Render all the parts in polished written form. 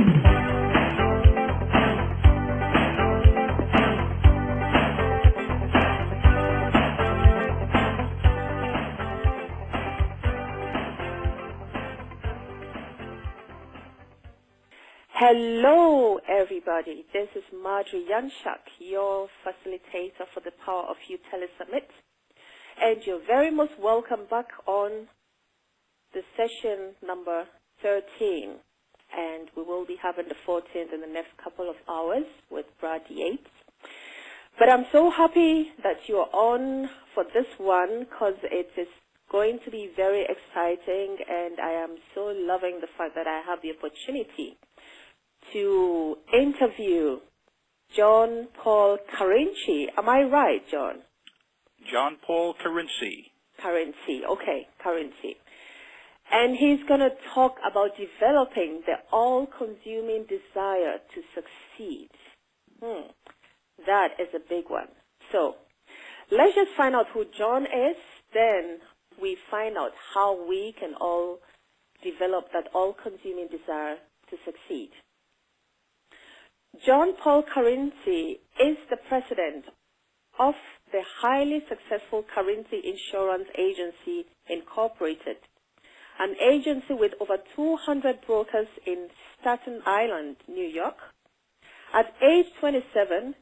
Hello, everybody. This is Marjorie Yanshak, your facilitator for the Power of You Telesummit. And you're very most welcome back on the session number 13. And we will be having the 14th in the next couple of hours with Brad Yates. But I'm so happy that you're on for this one because it is going to be very exciting, and I am so loving the fact that I have the opportunity to interview John Paul Carinci. Am I right, John? John Paul Carinci. Carinci, okay, Carinci. And he's going to talk about developing the all-consuming desire to succeed. That is a big one. So let's just find out who John is, then we find out how we can all develop that all-consuming desire to succeed. John Paul Carinci is the president of the highly successful Carinci Insurance Agency Incorporated, an agency with over 200 brokers in Staten Island, New York. At age 27,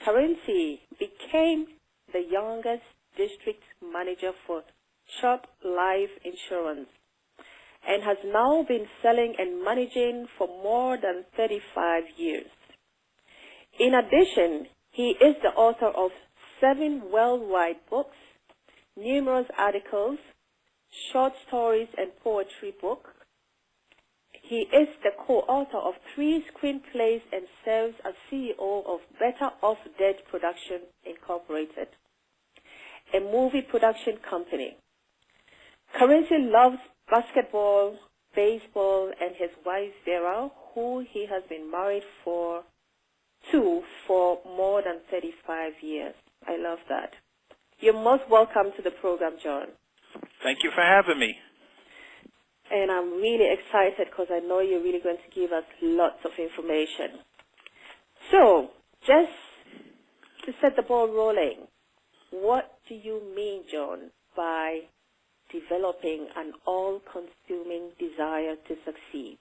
Carinci became the youngest district manager for Chubb Life Insurance and has now been selling and managing for more than 35 years. In addition, he is the author of 7 worldwide books, numerous articles, short stories, and poetry books. He is the co-author of 3 screenplays and serves as CEO of Better Off Dead Production Incorporated, a movie production company. Carinci loves basketball, baseball, and his wife Vera, who he has been married to for more than 35 years. I love that. You're most welcome to the program, John. Thank you for having me. And I'm really excited because I know you're really going to give us lots of information. So, just to set the ball rolling, what do you mean, John, by developing an all-consuming desire to succeed?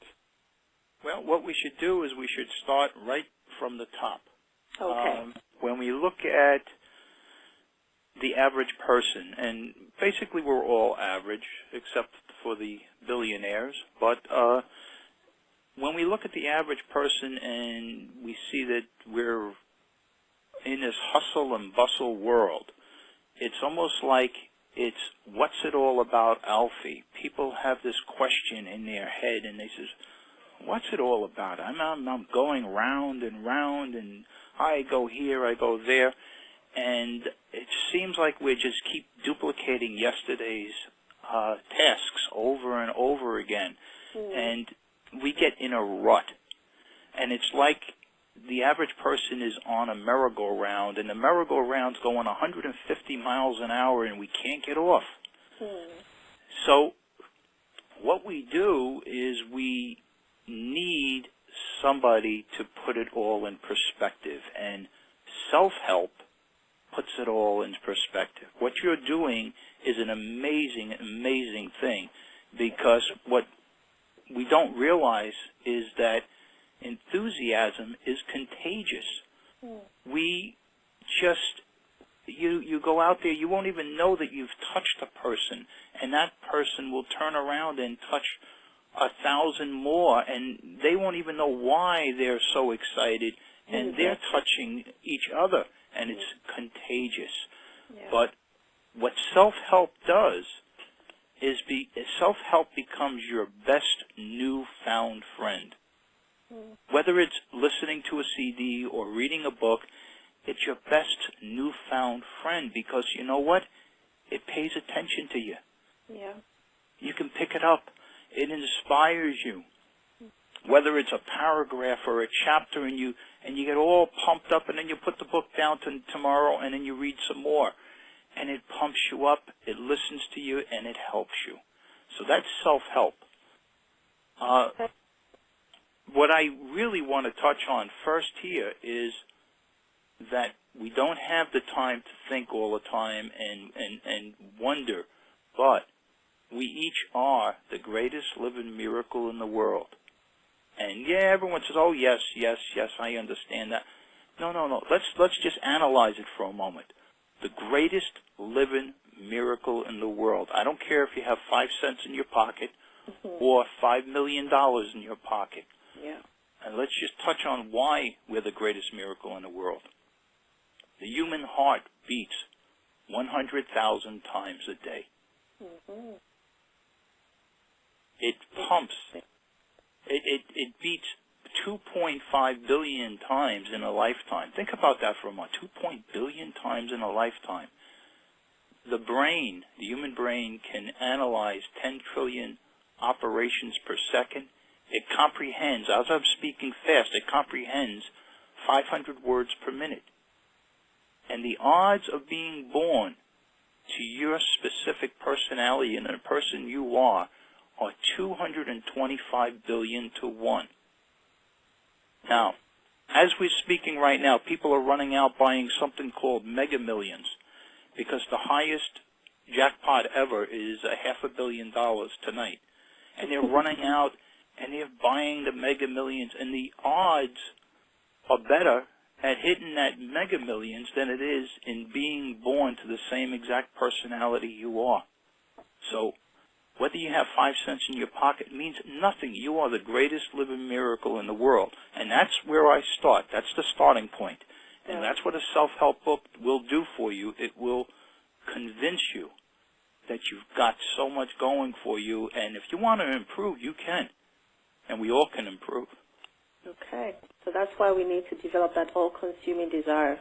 Well, what we should do is we should start right from the top. Okay. When we look at the average person, and basically we're all average except for the billionaires, but when we look at the average person and we see that we're in this hustle and bustle world, it's almost like it's what's it all about, Alfie? People have this question in their head and they say, what's it all about? I'm going round and round, and I go here, I go there, and it seems like we just keep duplicating yesterday's tasks over and over again, and we get in a rut. And it's like the average person is on a merry-go-round, and the merry-go-round's going 150 miles an hour, and we can't get off. So what we do is we need somebody to put it all in perspective, and self-help puts it all in perspective. What you're doing is an amazing, amazing thing, because what we don't realize is that enthusiasm is contagious. We just, you go out there, you won't even know that you've touched a person, and that person will turn around and touch 1,000 more, and they won't even know why they're so excited, and they're touching each other, and it's contagious. But what self-help does is self-help becomes your best newfound friend. Whether it's listening to a CD or reading a book, it's your best newfound friend, because you know what? It pays attention to you. You can pick it up. It inspires you. Whether it's a paragraph or a chapter, and you get all pumped up, and then you put the book down to tomorrow, and then you read some more, and it pumps you up, it listens to you, and it helps you. So that's self-help. what I really want to touch on first here is that we don't have the time to think all the time and wonder, but we each are the greatest living miracle in the world. And yeah, everyone says, oh, yes, yes, yes, I understand that. No, no, no. Let's just analyze it for a moment. The greatest living miracle in the world. I don't care if you have 5 cents in your pocket or $5 million in your pocket. Yeah. And let's just touch on why we're the greatest miracle in the world. The human heart beats 100,000 times a day. It pumps. It beats 2.5 billion times in a lifetime. Think about that for a moment. 2.5 billion times in a lifetime. The brain, the human brain, can analyze 10 trillion operations per second. It comprehends, as I'm speaking fast, it comprehends 500 words per minute. And the odds of being born to your specific personality and the person you are 225 billion to 1. Now, as we're speaking right now, people are running out buying something called Mega Millions because the highest jackpot ever is $500 million tonight. And they're running out and they're buying the Mega Millions, and the odds are better at hitting that Mega Millions than it is in being born to the same exact personality you are. So whether you have 5 cents in your pocket means nothing. You are the greatest living miracle in the world. And that's where I start. That's the starting point. And that's what a self-help book will do for you. It will convince you that you've got so much going for you. And if you want to improve, you can. And we all can improve. Okay. So that's why we need to develop that all-consuming desire.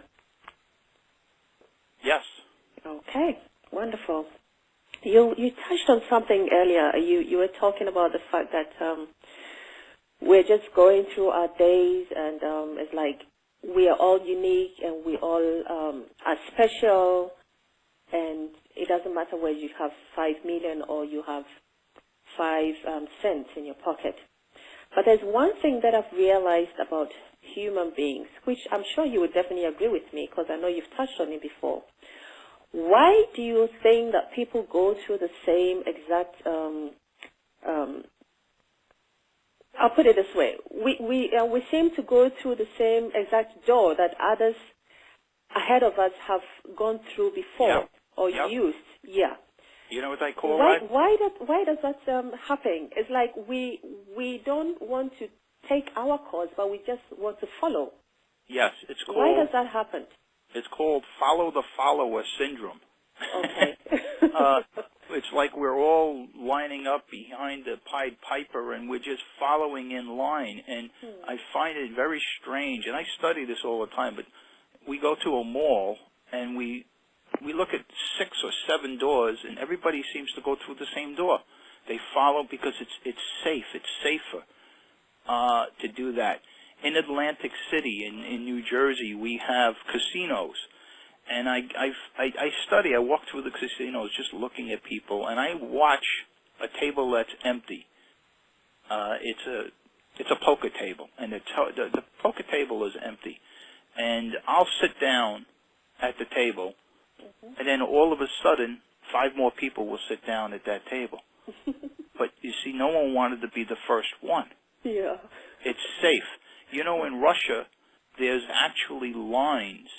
Yes. Okay. Wonderful. You touched on something earlier. You were talking about the fact that we're just going through our days, and it's like we are all unique and we all are special, and it doesn't matter whether you have 5 million or you have 5 cents in your pocket. But there's one thing that I've realized about human beings, which I'm sure you would definitely agree with me because I know you've touched on it before. Why do you think that people go through the same exact, I'll put it this way, we seem to go through the same exact door that others ahead of us have gone through before or used? Yeah. You know what I call that? Why does that happen? It's like we don't want to take our course, but we just want to follow. Yes, it's called. Why does that happen? It's called follow the follower syndrome. Okay. It's like we're all lining up behind the Pied Piper and we're just following in line. And I find it very strange, and I study this all the time, but we go to a mall and we look at 6 or 7 doors, and everybody seems to go through the same door. They follow because it's safe. It's safer to do that. In Atlantic City, in New Jersey, we have casinos, and I study. I walk through the casinos just looking at people, and I watch a table that's empty. It's a poker table, and the poker table is empty, and I'll sit down at the table, and then all of a sudden, 5 more people will sit down at that table. But you see, no one wanted to be the first one. Yeah. It's safe. You know, in Russia, there's actually lines,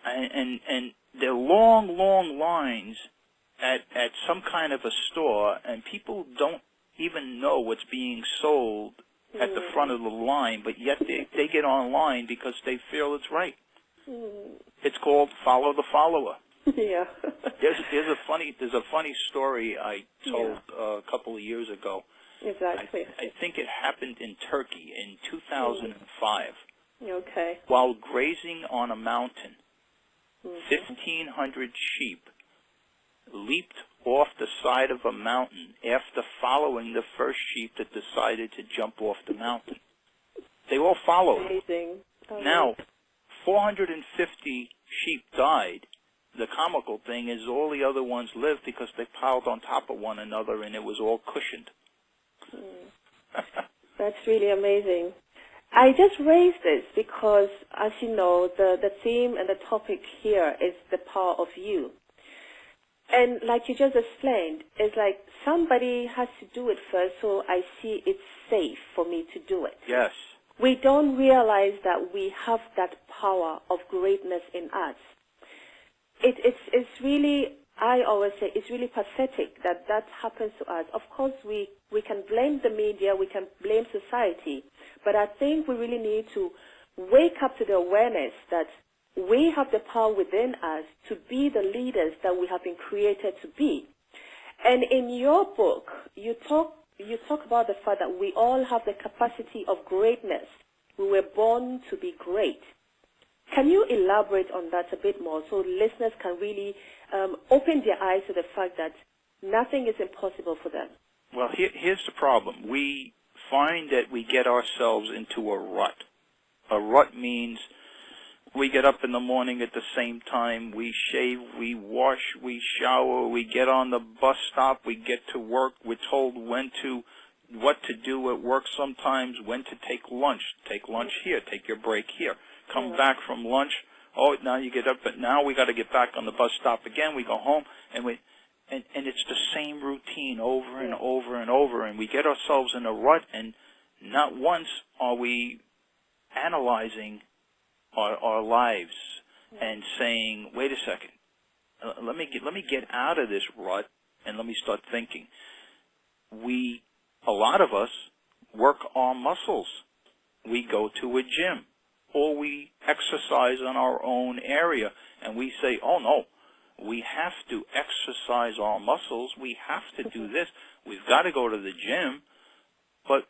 and they're long, long lines at some kind of a store, and people don't even know what's being sold at the front of the line, but yet they get online because they feel it's right. It's called follow the follower. Yeah. There's a funny story I told a couple of years ago. Exactly. I think it happened in Turkey in 2005. Okay. While grazing on a mountain, 1,500 sheep leaped off the side of a mountain after following the first sheep that decided to jump off the mountain. They all followed. Amazing. Now, 450 sheep died. The comical thing is all the other ones lived because they piled on top of one another and it was all cushioned. That's really amazing. I just raised this because, as you know, the theme and the topic here is the power of you. And like you just explained, it's like somebody has to do it first, so I see it's safe for me to do it. Yes. We don't realize that we have that power of greatness in us. It's really, I always say, it's really pathetic that that happens to us. Of course, we can blame the media, we can blame society, but I think we really need to wake up to the awareness that we have the power within us to be the leaders that we have been created to be. And in your book, you talk about the fact that we all have the capacity of greatness. We were born to be great. Can you elaborate on that a bit more so listeners can really open their eyes to the fact that nothing is impossible for them? Well, here's the problem. We find that we get ourselves into a rut. A rut means we get up in the morning at the same time, we shave, we wash, we shower, we get on the bus stop, we get to work, we're told what to do at work sometimes, when to take lunch. Take lunch here, take your break here. Come back from lunch, oh, now you get up, but now we got to get back on the bus stop again, we go home, and it's the same routine over and over and over, and we get ourselves in a rut, and not once are we analyzing our lives and saying, wait a second, let me get out of this rut and let me start thinking. A lot of us work our muscles. We go to a gym or we exercise in our own area and we say, oh no, we have to exercise our muscles. We have to do this. We've got to go to the gym. But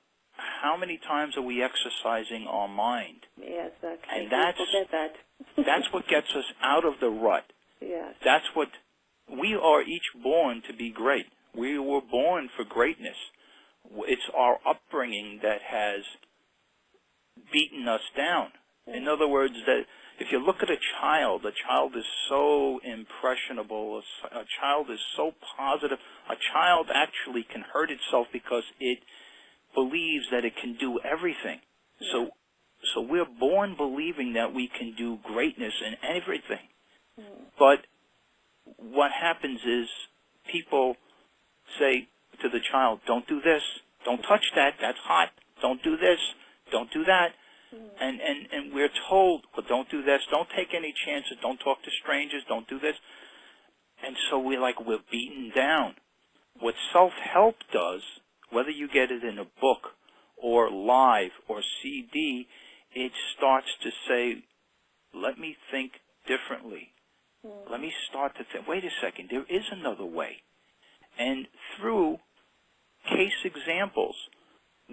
how many times are we exercising our mind? Yes, exactly. And that's what gets us out of the rut. Yes. That's what we are each born to be great. We were born for greatness. It's our upbringing that has beaten us down. In other words, that if you look at a child is so impressionable, a child is so positive. A child actually can hurt itself because it believes that it can do everything. Yeah. So we're born believing that we can do greatness in everything. But what happens is people say to the child, don't do this, don't touch that, that's hot, don't do this, don't do that. And we're told, well, don't do this, don't take any chances, don't talk to strangers, don't do this. And so we're beaten down. What self-help does, whether you get it in a book or live or CD, it starts to say, let me think differently. Let me start to think, wait a second, there is another way. And through case examples,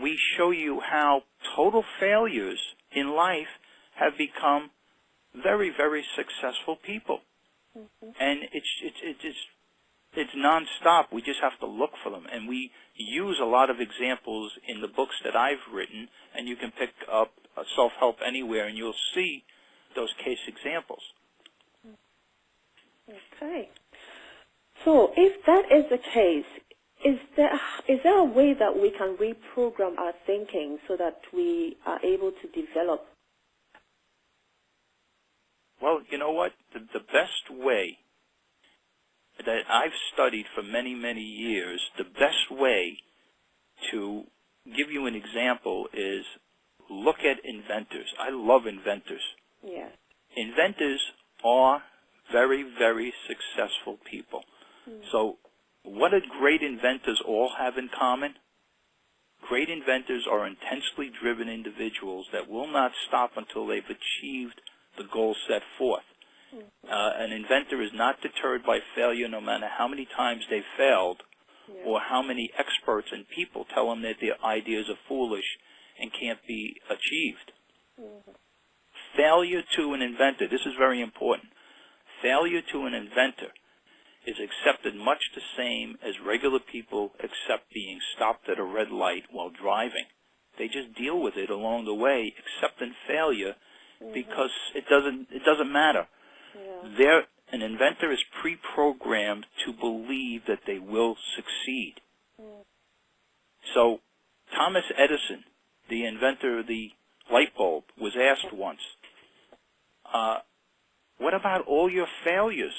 we show you how total failures in life have become very, very successful people. And it's nonstop. We just have to look for them. And we use a lot of examples in the books that I've written, and you can pick up self-help anywhere, and you'll see those case examples. Okay. So if that is the case, is there a way that we can reprogram our thinking so that we are able to develop? Well, you know what? The best way that I've studied for many, many years, the best way to give you an example is look at inventors. I love inventors. Yes. Inventors are very, very successful people. So what do great inventors all have in common? Great inventors are intensely driven individuals that will not stop until they've achieved the goal set forth. An inventor is not deterred by failure no matter how many times they've failed or how many experts and people tell them that their ideas are foolish and can't be achieved. Failure to an inventor, this is very important, failure to an inventor is accepted much the same as regular people accept being stopped at a red light while driving. They just deal with it along the way, accepting failure because it doesn't matter. An inventor is pre-programmed to believe that they will succeed. So Thomas Edison the inventor of the light bulb, was asked once, what about all your failures?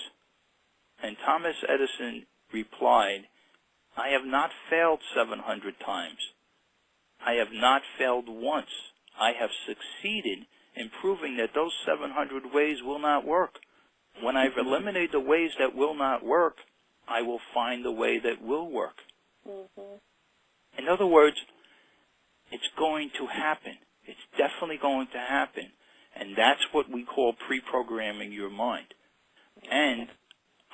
And Thomas Edison replied, I have not failed 700 times. I have not failed once. I have succeeded in proving that those 700 ways will not work. When I've eliminated the ways that will not work, I will find the way that will work. In other words, it's going to happen. It's definitely going to happen. And that's what we call pre-programming your mind. And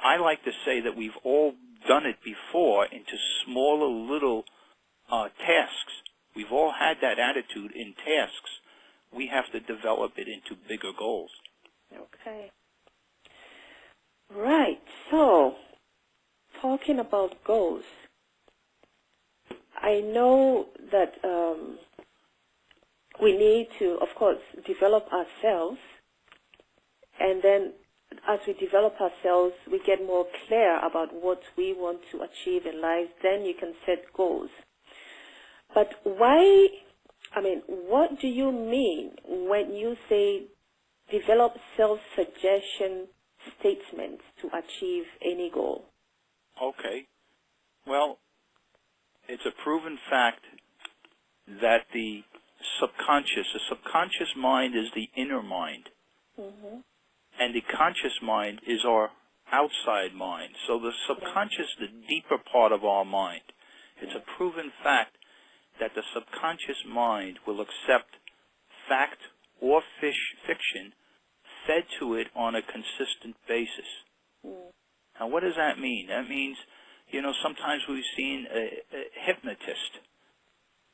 I like to say that we've all done it before into smaller little tasks. We've all had that attitude in tasks. We have to develop it into bigger goals. Okay. Right. So, talking about goals, I know that we need to, of course, develop ourselves, and then as we develop ourselves, we get more clear about what we want to achieve in life. Then you can set goals. But why, what do you mean when you say develop self-suggestion statements to achieve any goal? Okay. Well, it's a proven fact that the subconscious mind is the inner mind. And the conscious mind is our outside mind. So the subconscious, the deeper part of our mind. It's a proven fact that the subconscious mind will accept fact or fiction fed to it on a consistent basis. Now, what does that mean? That means, sometimes we've seen a hypnotist,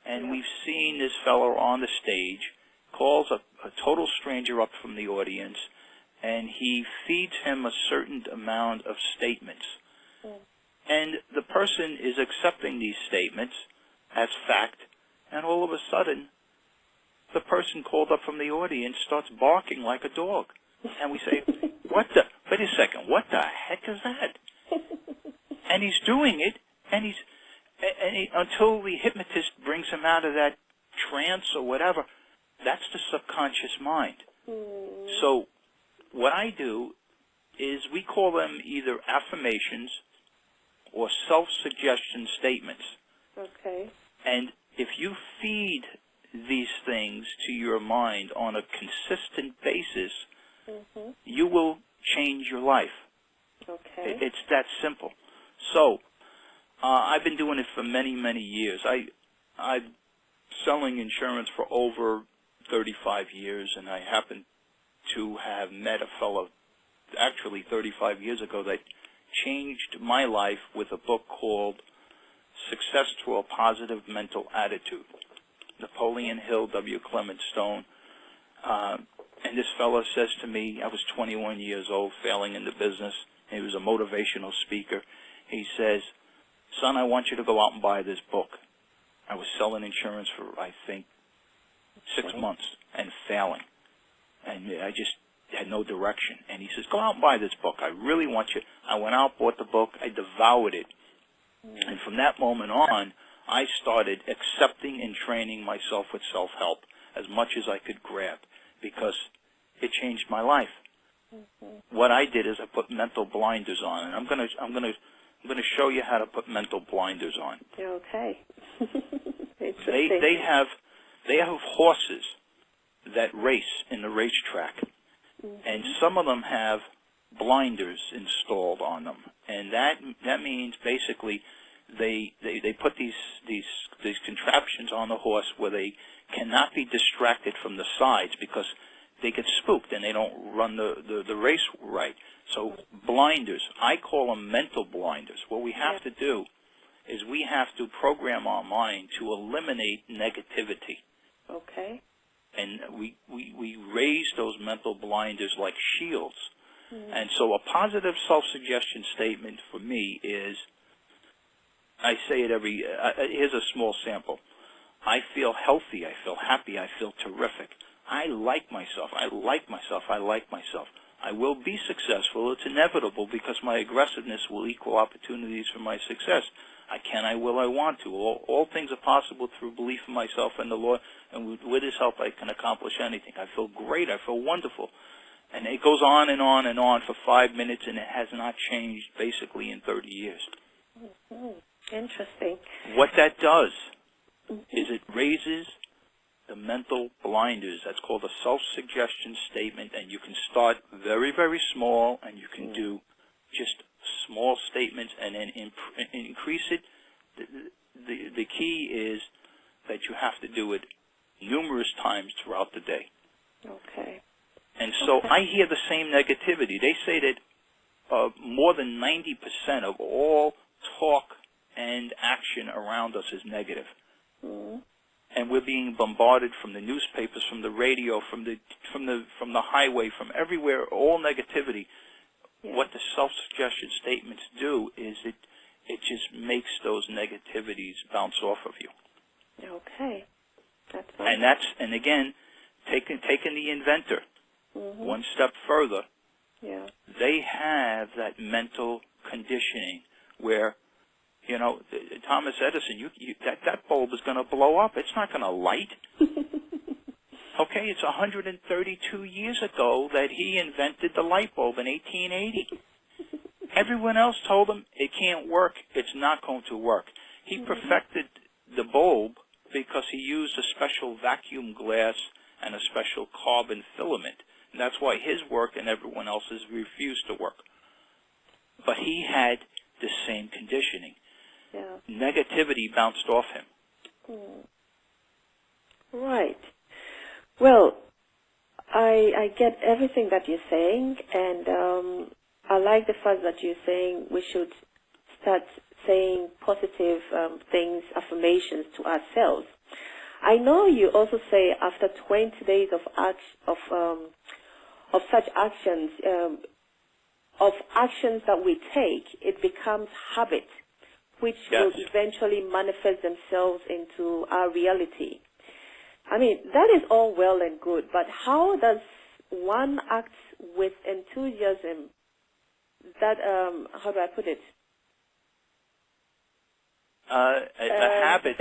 and we've seen this fellow on the stage, calls a total stranger up from the audience, and he feeds him a certain amount of statements. And the person is accepting these statements as fact, and all of a sudden, the person called up from the audience starts barking like a dog. And we say, wait a second, what the heck is that? And he's doing it, and until the hypnotist brings him out of that trance or whatever, that's the subconscious mind. So what I do is we call them either affirmations or self-suggestion statements. Okay. And if you feed these things to your mind on a consistent basis, you will change your life. Okay. It's that simple. So I've been doing it for many, many years. I'm selling insurance for over 35 years, and I happen to have met a fellow actually 35 years ago that changed my life with a book called Success Through a Positive Mental Attitude. Napoleon Hill, W. Clement Stone. And this fellow says to me, I was 21 years old, failing in the business. He was a motivational speaker. He says, son, I want you to go out and buy this book. I was selling insurance for, I think, 6 months and failing. And I just had no direction. And he says, go out and buy this book. I really want you. I went out, bought the book. I devoured it. And from that moment on, I started accepting and training myself with self-help as much as I could grab, because it changed my life. What I did is I put mental blinders on, and I'm going to show you how to put mental blinders on. Okay. They have horses that race in the racetrack, and some of them have blinders installed on them, and that means basically they put these contraptions on the horse where they cannot be distracted from the sides because they get spooked and they don't run the race right. So blinders, I call them mental blinders. What we have to do is we have to program our mind to eliminate negativity. Okay. And we raise those mental blinders like shields. And so a positive self-suggestion statement for me is, I say it here's a small sample. I feel healthy, I feel happy, I feel terrific. I like myself, I like myself, I like myself. I will be successful, it's inevitable because my aggressiveness will equal opportunities for my success. I can, I will, I want to. All things are possible through belief in myself and the Lord, and with His help I can accomplish anything. I feel great. I feel wonderful. And it goes on and on and on for 5 minutes, and it has not changed basically in 30 years. Mm-hmm. Interesting. What that does is it raises the mental blinders. That's called a self-suggestion statement, and you can start very, very small, and you can do just small statements and then increase it. The key is that you have to do it numerous times throughout the day. Okay. And so I hear the same negativity. They say that more than 90% of all talk and action around us is negative. Mm-hmm. And we're being bombarded from the newspapers, from the radio, from the highway, from everywhere, all negativity. Yeah. What the self-suggestion statements do is it just makes those negativities bounce off of you. Okay. And again, taking the inventor one step further, they have that mental conditioning where, you know, Thomas Edison, that bulb is going to blow up. It's not going to light. Okay, it's 132 years ago that he invented the light bulb in 1880. Everyone else told him it can't work. It's not going to work. He perfected the bulb because he used a special vacuum glass and a special carbon filament. And that's why his work and everyone else's refused to work. But he had the same conditioning. Yeah. Negativity bounced off him. Right. Well, I get everything that you're saying, and I like the fact that you're saying we should start saying positive things, affirmations to ourselves. I know you also say after 20 days of such actions, of actions that we take, it becomes habit, which will eventually manifest themselves into our reality. I mean, that is all well and good, but how does one act with enthusiasm that, how do I put it? A habit.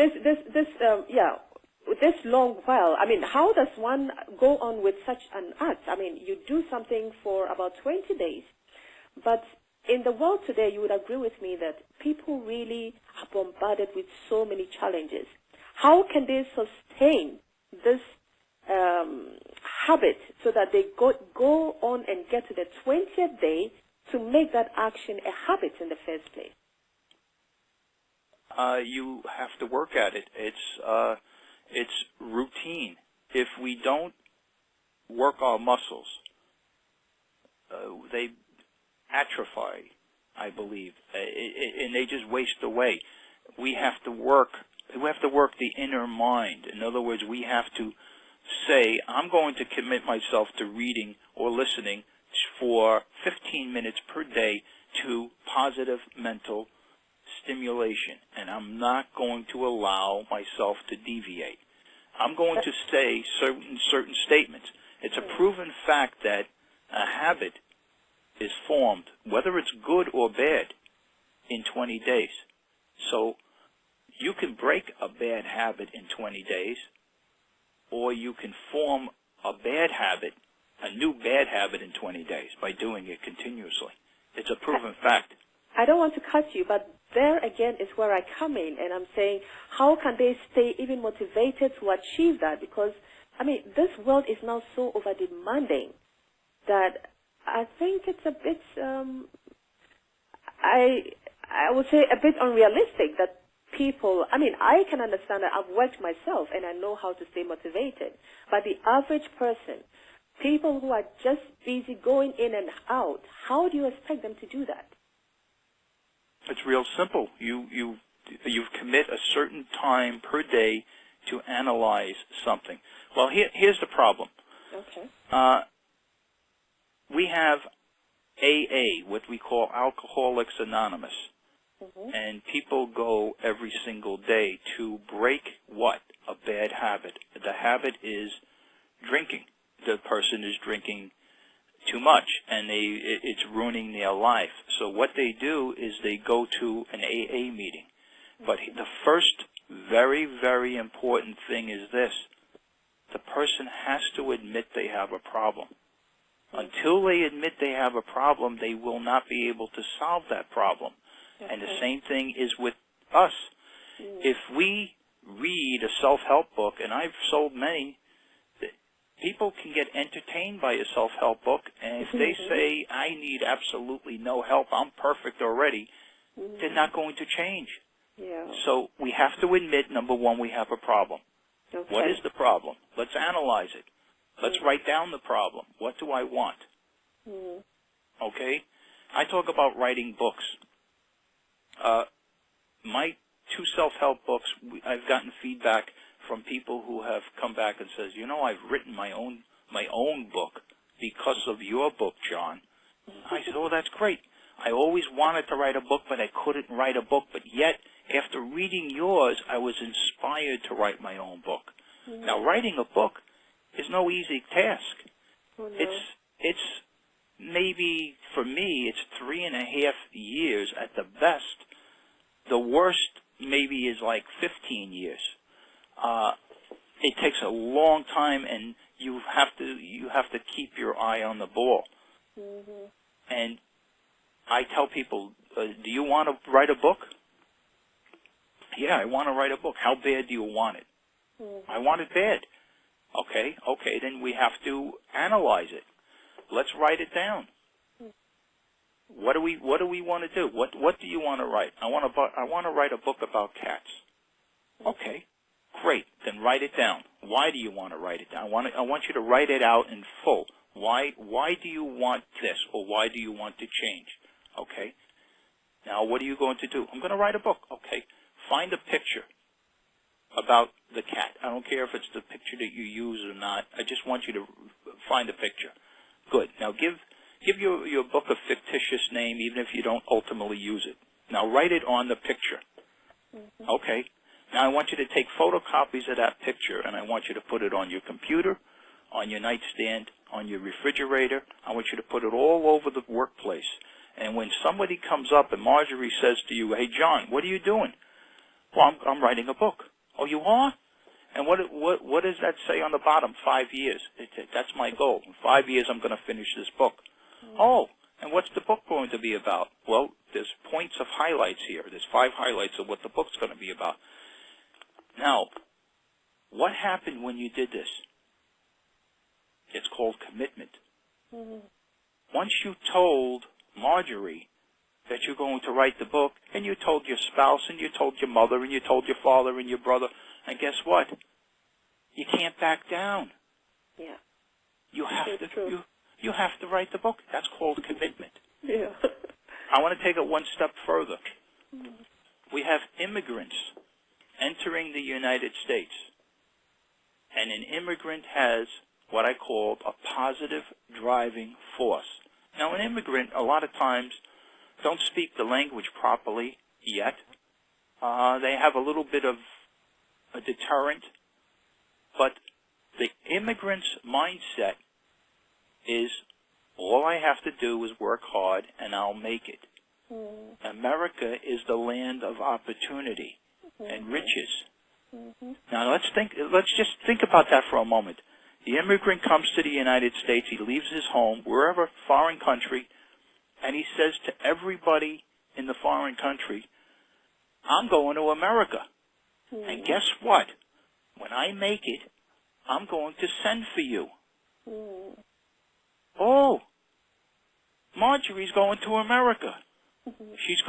This long while, I mean, how does one go on with such an act? I mean, you do something for about 20 days, but in the world today, you would agree with me that people really are bombarded with so many challenges. How can they sustain this habit so that they go on and get to the 20th day to make that action a habit in the first place? You have to work at it. It's routine. If we don't work our muscles, they atrophy, I believe, and they just waste away. We have to work the inner mind. In other words, we have to say, I'm going to commit myself to reading or listening for 15 minutes per day to positive mental stimulation, and I'm not going to allow myself to deviate. I'm going to say certain statements. It's a proven fact that a habit is formed, whether it's good or bad, in 20 days. So you can break a bad habit in 20 days, or you can form a bad habit, a new bad habit in 20 days by doing it continuously. It's a proven fact. I don't want to cut you, but there again is where I come in, and I'm saying, how can they stay even motivated to achieve that? Because, I mean, this world is now so over-demanding that I think it's a bit, I would say a bit unrealistic that people, I mean, I can understand that I've worked myself and I know how to stay motivated, but the average person, people who are just busy going in and out, how do you expect them to do that? It's real simple. You commit a certain time per day to analyze something. Well, here's the problem. Okay. We have AA, what we call Alcoholics Anonymous, and people go every single day to break what? A bad habit. The habit is drinking. The person is drinking too much, and it's ruining their life. So what they do is they go to an AA meeting. But the first very, very important thing is this. The person has to admit they have a problem. Until they admit they have a problem, they will not be able to solve that problem. Okay. And the same thing is with us. If we read a self-help book, and I've sold many, people can get entertained by a self-help book, and if they say, I need absolutely no help, I'm perfect already, they're not going to change. Yeah. So we have to admit, number one, we have a problem. Okay. What is the problem? Let's analyze it. Let's write down the problem. What do I want? Okay? I talk about writing books. My 2 self-help books, I've gotten feedback from people who have come back and says, you know, I've written my own book because of your book, John. I said, oh, that's great. I always wanted to write a book, but I couldn't write a book. But yet, after reading yours, I was inspired to write my own book. Now, writing a book is no easy task. Oh, no. It's maybe, for me, it's 3.5 years at the best. The worst maybe is like 15 years. It takes a long time, and you have to keep your eye on the ball. And I tell people, do you want to write a book? Yeah, I want to write a book. How bad do you want it? I want it bad. Okay, then we have to analyze it. Let's write it down. What do we want to do? What do you want to write? I want to write a book about cats. Okay, great. Then write it down. Why do you want to write it down? I want you to write it out in full. Why do you want this, or why do you want to change? Okay. Now, what are you going to do? I'm going to write a book. Okay. Find a picture about the cat. I don't care if it's the picture that you use or not. I just want you to find a picture. Good. Now, give your book a fictitious name, even if you don't ultimately use it. Now, write it on the picture. Okay. Now, I want you to take photocopies of that picture, and I want you to put it on your computer, on your nightstand, on your refrigerator. I want you to put it all over the workplace. And when somebody comes up and Marjorie says to you, hey, John, what are you doing? Well, I'm writing a book. Oh, you are? And what does that say on the bottom? 5 years. That's my goal. In 5 years, I'm going to finish this book. Oh, and what's the book going to be about? Well, there's points of highlights here. There's 5 highlights of what the book's going to be about. Now, what happened when you did this? It's called commitment. Once you told Marjorie that you're going to write the book, and you told your spouse, and you told your mother, and you told your father and your brother, and guess what? You can't back down. Yeah. You have to write the book. That's called commitment. Yeah. I want to take it one step further. We have immigrants entering the United States, and an immigrant has what I call a positive driving force. Now, an immigrant, a lot of times, don't speak the language properly yet. They have a little bit of a deterrent. But the immigrant's mindset is, all I have to do is work hard and I'll make it. America is the land of opportunity and riches. Now, let's just think about that for a moment. The immigrant comes to the United States, he leaves his home, wherever, foreign country, and he says to everybody in the foreign country, I'm going to America. And guess what? When I make it, I'm going to send for you. Oh, Marjorie's going to America. She's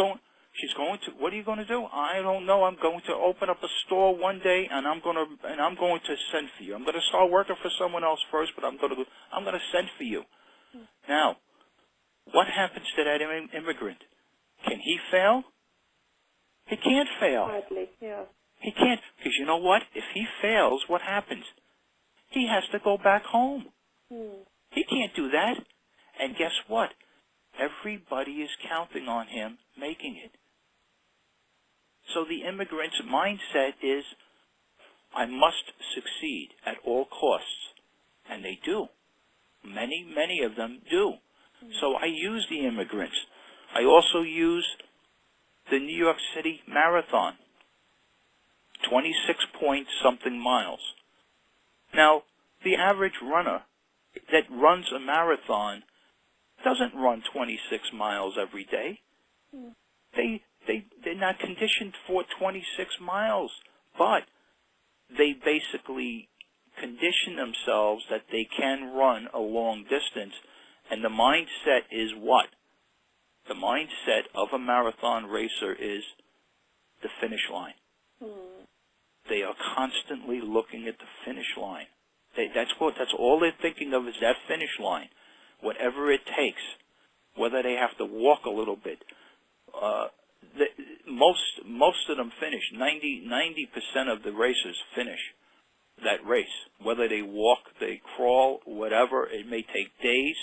going to, what are you going to do? I don't know. I'm going to open up a store one day, and I'm going to send for you. I'm going to start working for someone else first, but I'm going to send for you. Now, what happens to that immigrant? Can he fail? He can't fail. Hardly, yeah. He can't, because you know what? If he fails, what happens? He has to go back home. He can't do that. And guess what? Everybody is counting on him making it. So the immigrant's mindset is, I must succeed at all costs. And they do. Many, many of them do. So I use the immigrants. I also use the New York City Marathon. 26-point-something miles. Now, the average runner that runs a marathon doesn't run 26 miles every day. They're not conditioned for 26 miles, but they basically condition themselves that they can run a long distance, and the mindset is what? The mindset of a marathon racer is the finish line. They are constantly looking at the finish line. That's all they're thinking of is that finish line, whatever it takes, whether they have to walk a little bit. Most of them finish. 90% of the racers finish that race. Whether they walk, they crawl, whatever, it may take days,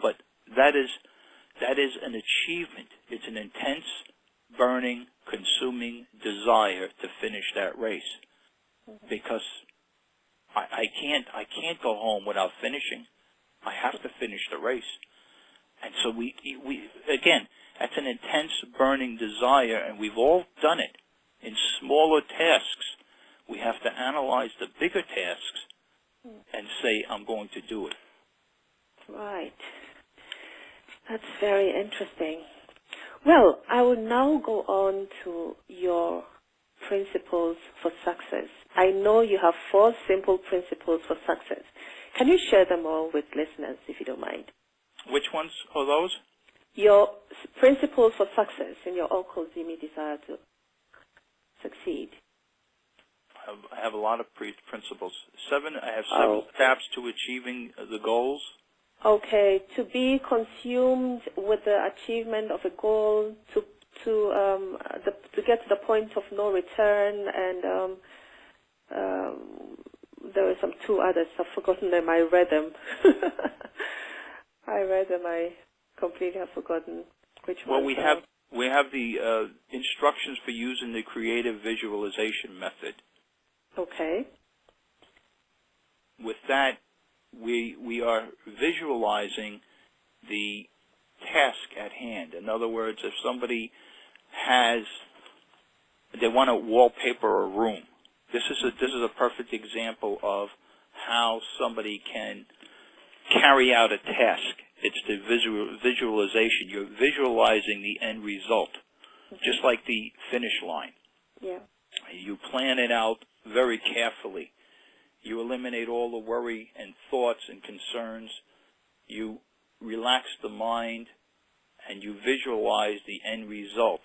but that is an achievement. It's an intense, burning, consuming desire to finish that race. Because I can't go home without finishing. I have to finish the race. And so we again, that's an intense, burning desire, and we've all done it in smaller tasks. We have to analyze the bigger tasks and say, I'm going to do it. Right. That's very interesting. Well, I will now go on to your principles for success. I know you have 4 simple principles for success. Can you share them all with listeners, if you don't mind? Which ones are those? Your principles for success in your all-consuming desire to succeed. I have a lot of principles. I have 7 steps to achieving the goals. Okay, to be consumed with the achievement of a goal, to get to the point of no return, and there were some 2 others. I've forgotten them. I read them. I completely have forgotten which one. Well, we have the instructions for using the creative visualization method. Okay. With that, we are visualizing the task at hand. In other words, if somebody they want to wallpaper a room, this is a perfect example of how somebody can carry out a task. It's the visualization. You're visualizing the end result, just like the finish line. Yeah. You plan it out very carefully. You eliminate all the worry and thoughts and concerns. You relax the mind, and you visualize the end result.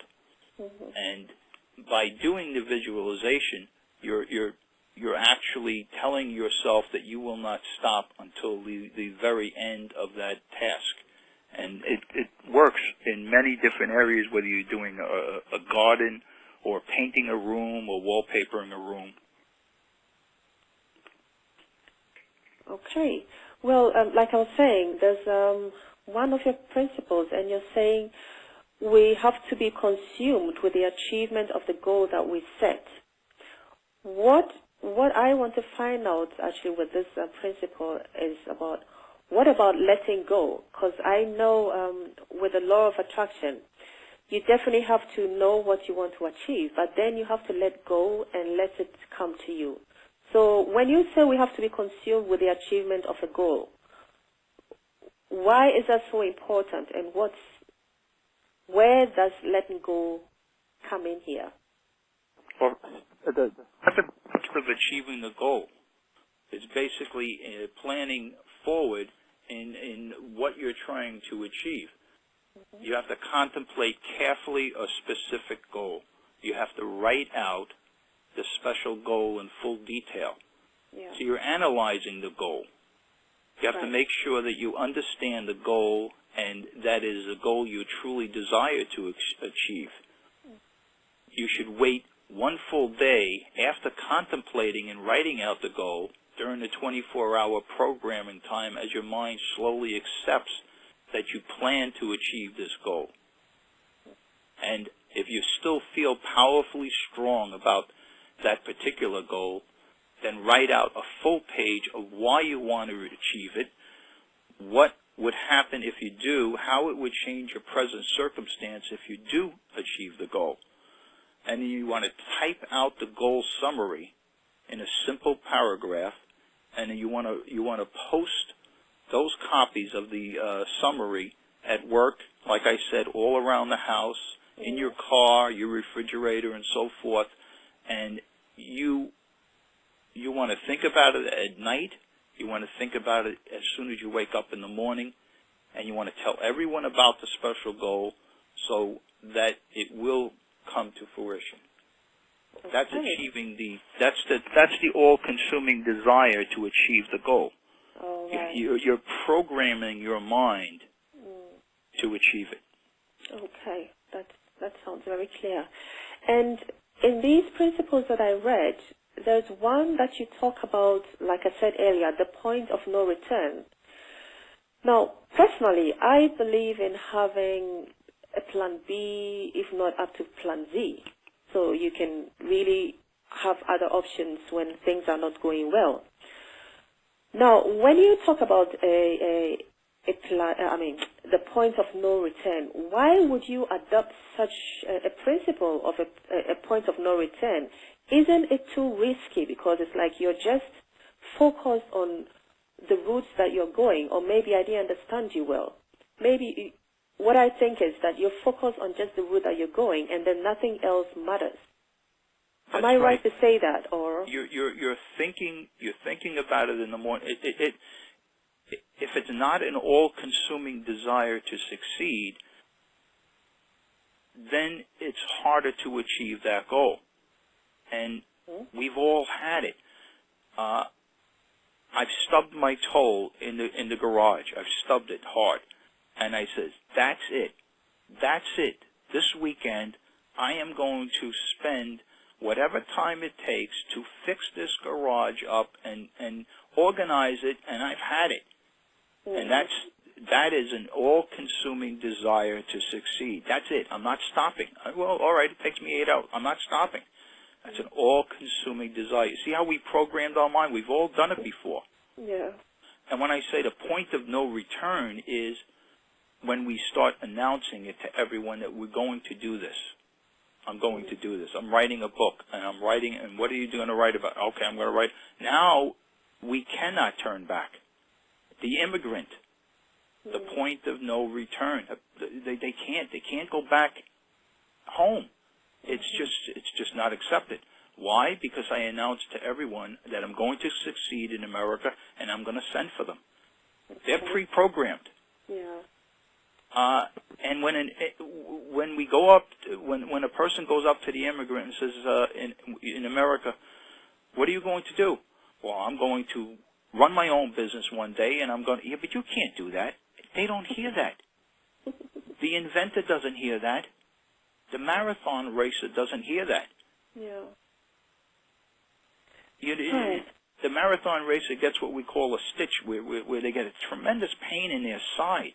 And by doing the visualization, you're actually telling yourself that you will not stop until the very end of that task. And it works in many different areas, whether you're doing a garden or painting a room or wallpapering a room. Okay. Well, like I was saying, there's one of your principles, and you're saying we have to be consumed with the achievement of the goal that we set. What I want to find out actually with this principle is about what about letting go? Because I know with the law of attraction, you definitely have to know what you want to achieve, but then you have to let go and let it come to you. So when you say we have to be consumed with the achievement of a goal, why is that so important, and where does letting go come in here? Well, the concept of achieving the goal is basically planning forward in what you're trying to achieve. You have to contemplate carefully a specific goal. You have to write out the special goal in full detail. Yeah. So you're analyzing the goal. You have to make sure that you understand the goal, and that is a goal you truly desire to achieve. You should wait 1 full day after contemplating and writing out the goal during the 24-hour programming time as your mind slowly accepts that you plan to achieve this goal. And if you still feel powerfully strong about that particular goal, then write out a full page of why you want to achieve it, what would happen if you do, how it would change your present circumstance if you do achieve the goal. and then you want to type out the goal summary in a simple paragraph, and then you want to post those copies of the summary at work, like I said, all around the house, in your car, your refrigerator, and so forth. And you want to think about it at night. You want to think about it as soon as you wake up in the morning, and you want to tell everyone about the special goal so that it will come to fruition. Okay. That's achieving that's the all-consuming desire to achieve the goal. Oh, right. You're programming your mind to achieve it. Okay, that sounds very clear. And in these principles that I read, there's one that you talk about, like I said earlier, the point of no return. Now, personally, I believe in having a plan B, if not up to plan Z, so you can really have other options when things are not going well. Now, when you talk about the point of no return, why would you adopt such a principle of a point of no return? Isn't it too risky? Because it's like you're just focused on the routes that you're going, or maybe I didn't understand you well. Maybe what I think is that you're focused on just the route that you're going, and then nothing else matters. Am I right to say that, or you're thinking about it in the morning? If it's not an all-consuming desire to succeed, then it's harder to achieve that goal. And we've all had it. I've stubbed my toe in the garage. I've stubbed it hard, and I says, "That's it. That's it. This weekend, I am going to spend whatever time it takes to fix this garage up and organize it." And I've had it. And that is an all-consuming desire to succeed. That's it. I'm not stopping. Well, all right, it takes me 8 hours. I'm not stopping. That's an all-consuming desire. See how we programmed our mind? We've all done it before. Yeah. And when I say the point of no return is when we start announcing it to everyone that we're going to do this. I'm going to do this. I'm writing a book, and I'm writing, and what are you going to write about? Okay, I'm going to write. Now we cannot turn back. The immigrant, the point of no return. They can't go back home. It's just not accepted. Why? Because I announced to everyone that I'm going to succeed in America, and I'm going to send for them. They're pre-programmed. Yeah. And when we go up, when a person goes up to the immigrant and says, in America, what are you going to do? Well, I'm going to run my own business one day, and I'm going to, yeah, but you can't do that. They don't hear that. The inventor doesn't hear that. The marathon racer doesn't hear that. Yeah. The marathon racer gets what we call a stitch, where they get a tremendous pain in their side.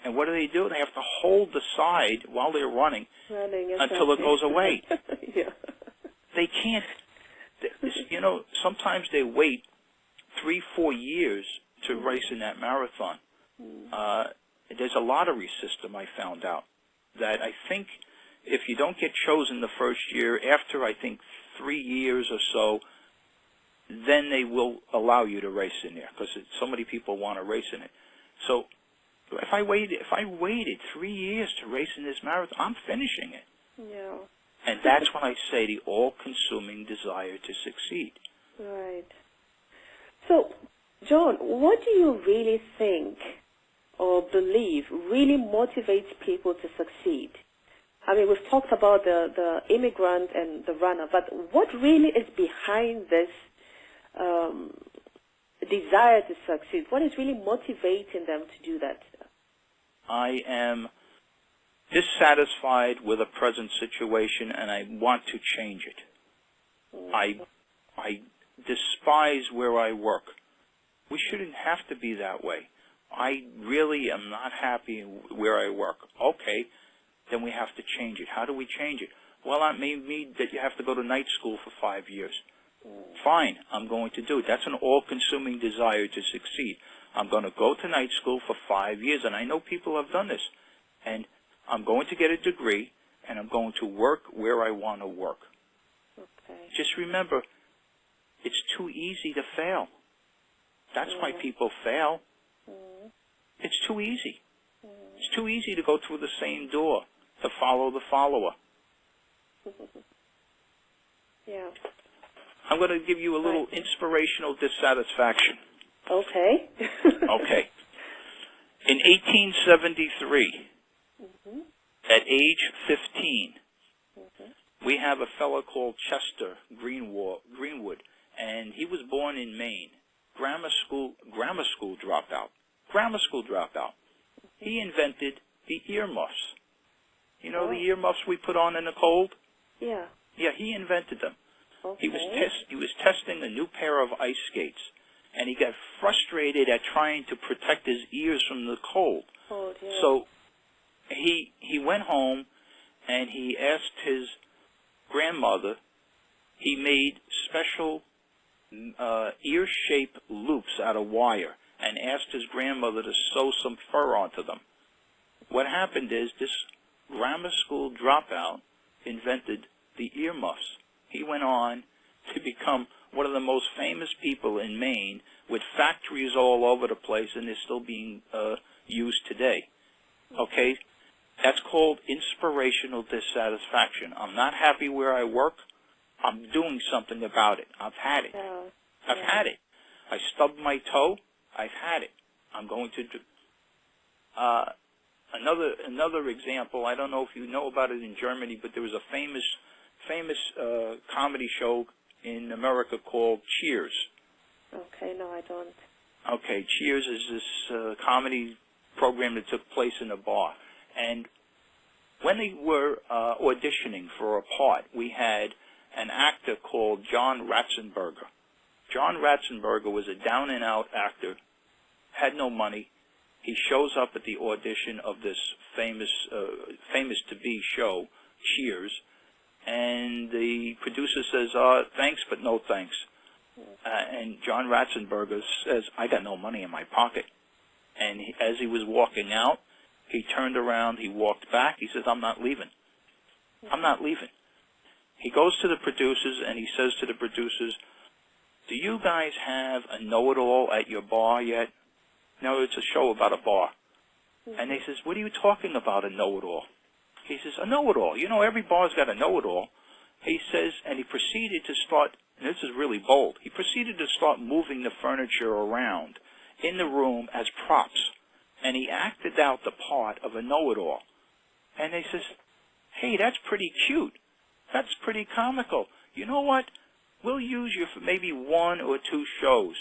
And what do? They have to hold the side while they're running until it goes away. Yeah. They can't, sometimes they wait 3-4 years to race in that marathon. There's a lottery system, I found out, that I think if you don't get chosen the first year, after I think 3 years or so, then they will allow you to race in there, because so many people want to race in it. So if I waited 3 years to race in this marathon, I'm finishing it. Yeah. And that's when I say the all-consuming desire to succeed. Right. So, John, what do you really think or believe really motivates people to succeed? I mean, we've talked about the immigrant and the runner, but what really is behind this desire to succeed? What is really motivating them to do that? I am dissatisfied with a present situation, and I want to change it. I despise where I work. We shouldn't have to be that way. I really am not happy where I work. Okay, then we have to change it. How do we change it? Well, that may mean that you have to go to night school for 5 years. Fine, I'm going to do it. That's an all-consuming desire to succeed. I'm going to go to night school for 5 years, and I know people have done this. And I'm going to get a degree, and I'm going to work where I want to work. Okay. Just remember, it's too easy to fail. That's why people fail. It's too easy. It's too easy to go through the same door, to follow the follower. Yeah. I'm going to give you a little inspirational dissatisfaction. Okay. Okay. In 1873, at age 15, we have a fellow called Chester Greenwood, and he was born in Maine. Grammar school dropout. He invented the earmuffs. You know the earmuffs we put on in the cold? Yeah. Yeah, he invented them. Okay. He was testing a new pair of ice skates, and he got frustrated at trying to protect his ears from the cold. Oh, dear. So he went home, and he asked his grandmother. He made special ear-shaped loops out of wire and asked his grandmother to sew some fur onto them. What happened is this grammar school dropout invented the earmuffs. He went on to become one of the most famous people in Maine, with factories all over the place, and they're still being used today. Okay? That's called inspirational dissatisfaction. I'm not happy where I work. I'm doing something about it. I've had it. I've had it. I stubbed my toe. I've had it. I'm going to do... Another example, I don't know if you know about it in Germany, but there was a famous comedy show in America called Cheers. Okay, no, I don't. Okay, Cheers is this comedy program that took place in a bar. And when they were auditioning for a part, we had an actor called John Ratzenberger. John Ratzenberger was a down-and-out actor, had no money. He shows up at the audition of this famous-to-be show, Cheers, and the producer says, thanks, but no thanks. And John Ratzenberger says, I got no money in my pocket. And as he was walking out, he turned around, he walked back, he says, I'm not leaving. I'm not leaving. He goes to the producers and he says to the producers, do you guys have a know-it-all at your bar yet? No, it's a show about a bar. And they says, what are you talking about, a know-it-all? He says, a know-it-all. You know, every bar's got a know-it-all. He says, and he proceeded to start, and this is really bold, he proceeded to start moving the furniture around in the room as props. And he acted out the part of a know-it-all. And they says, hey, that's pretty cute. That's pretty comical. You know what? We'll use you for maybe 1 or 2 shows.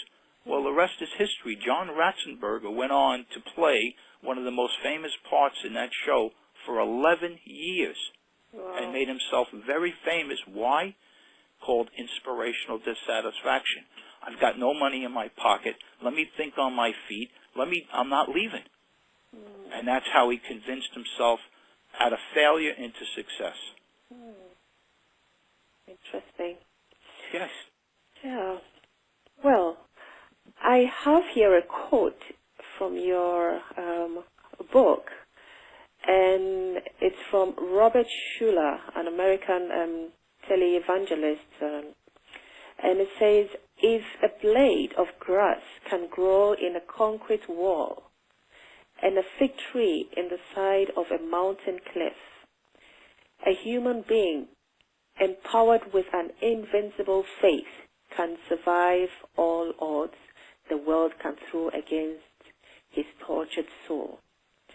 Well, the rest is history. John Ratzenberger went on to play one of the most famous parts in that show for 11 years. Wow. And made himself very famous. Why? Called inspirational dissatisfaction. I've got no money in my pocket. Let me think on my feet. I'm not leaving. And that's how he convinced himself out of failure into success. Interesting. Yes. Yeah. Well, I have here a quote from your book, and it's from Robert Schuller, an American televangelist, and it says, if a blade of grass can grow in a concrete wall and a fig tree in the side of a mountain cliff, a human being empowered with an invincible faith can survive all odds the world can throw against his tortured soul.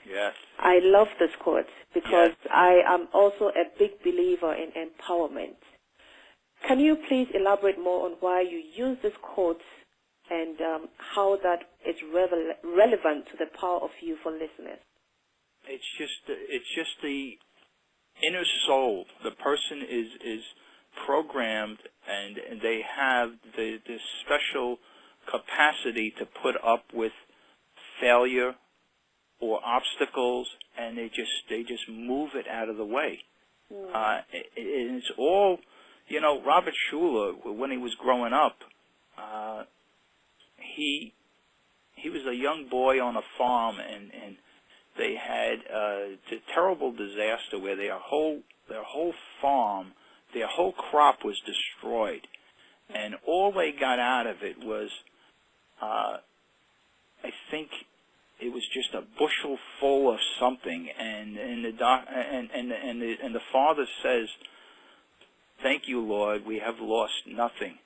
Yes. I love this quote because yes. I am also a big believer in empowerment. Can you please elaborate more on why you use this quote and how that is relevant to the power of you for listeners? It's just the inner soul. The person is programmed, and they have this special capacity to put up with failure or obstacles, and they just move it out of the way. It's all, you know, Robert Schuller, when he was growing up, he was a young boy on a farm, and they had a terrible disaster where their whole their whole farm, their whole crop was destroyed, and all they got out of it was, I think, it was just a bushel full of something, and the father says, "Thank you, Lord, we have lost nothing.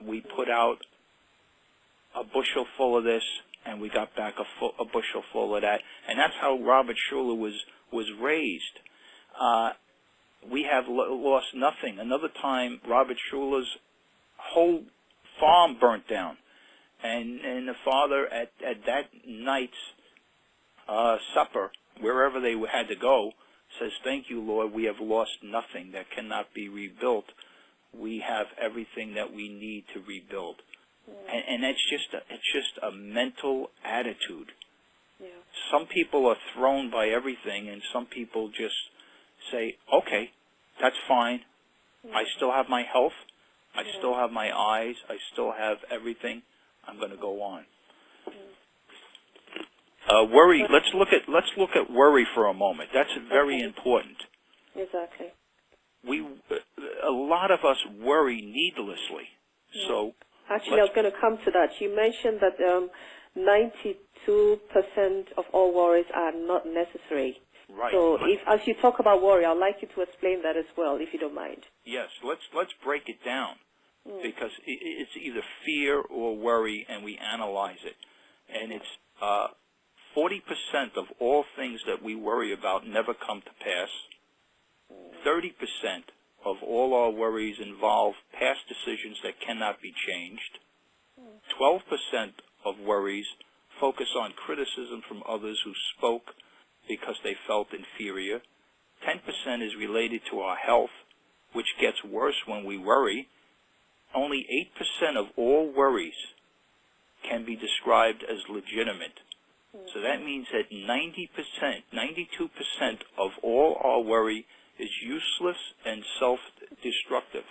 We put out a bushel full of this, and we got back a bushel full of that." And that's how Robert Schuller was raised. We have lost nothing. Another time, Robert Schuller's whole farm burnt down. And the father at that night's supper, wherever they had to go, says, "Thank you, Lord, we have lost nothing that cannot be rebuilt. We have everything that we need to rebuild." And it's just a mental attitude. Yeah. Some people are thrown by everything, and some people just say, "Okay, that's fine. I still have my health. I still have my eyes. I still have everything. I'm going to go on." Worry. Let's look at worry for a moment. That's very important. Exactly. A lot of us worry needlessly. Yeah. So actually, I was going to come to that. You mentioned that 92% of all worries are not necessary. Right. So, as you talk about worry, I'd like you to explain that as well, if you don't mind. Yes. Let's break it down. Because it's either fear or worry, and we analyze it. And it's 40% of all things that we worry about never come to pass. 30% of all our worries involve past decisions that cannot be changed. 12% of worries focus on criticism from others who spoke because they felt inferior. 10% is related to our health, which gets worse when we worry. Only 8% of all worries can be described as legitimate. So that means that 90%, 92% of all our worry is useless and self-destructive.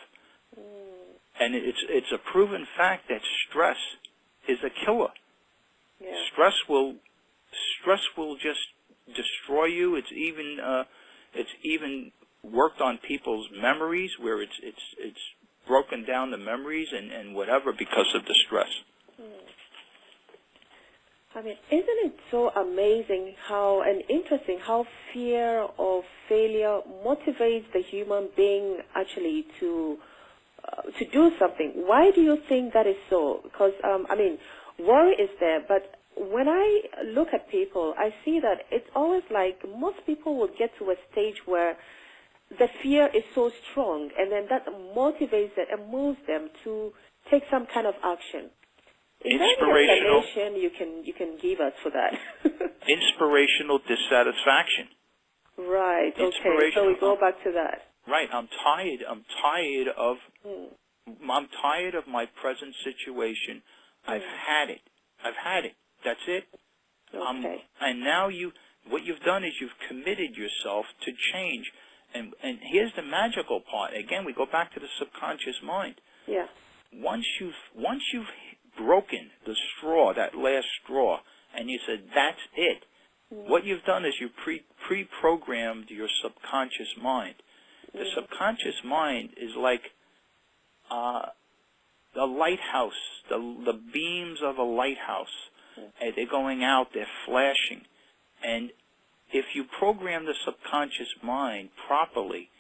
And it's a proven fact that stress is a killer. Yeah. Stress will just destroy you. It's even worked on people's memories, where it's broken down the memories and whatever because of the stress. I mean, isn't it so amazing and interesting how fear of failure motivates the human being actually to do something? Why do you think that is so? Because, I mean, worry is there, but when I look at people, I see that it's always like most people will get to a stage where the fear is so strong, and then that motivates them and moves them to take some kind of action. Is there any explanation you can give us for that? Inspirational dissatisfaction. Right. Okay. So we go back to that. Right. I'm tired of my present situation. I've had it. That's it. Okay. And now what you've done is you've committed yourself to change. And here's the magical part. Again, we go back to the subconscious mind. Yeah. Once you've broken the straw, that last straw, and you said that's it, what you've done is you pre-programmed your subconscious mind. The subconscious mind is like the lighthouse, the beams of a lighthouse. They're going out, they're flashing, and if you program the subconscious mind properly,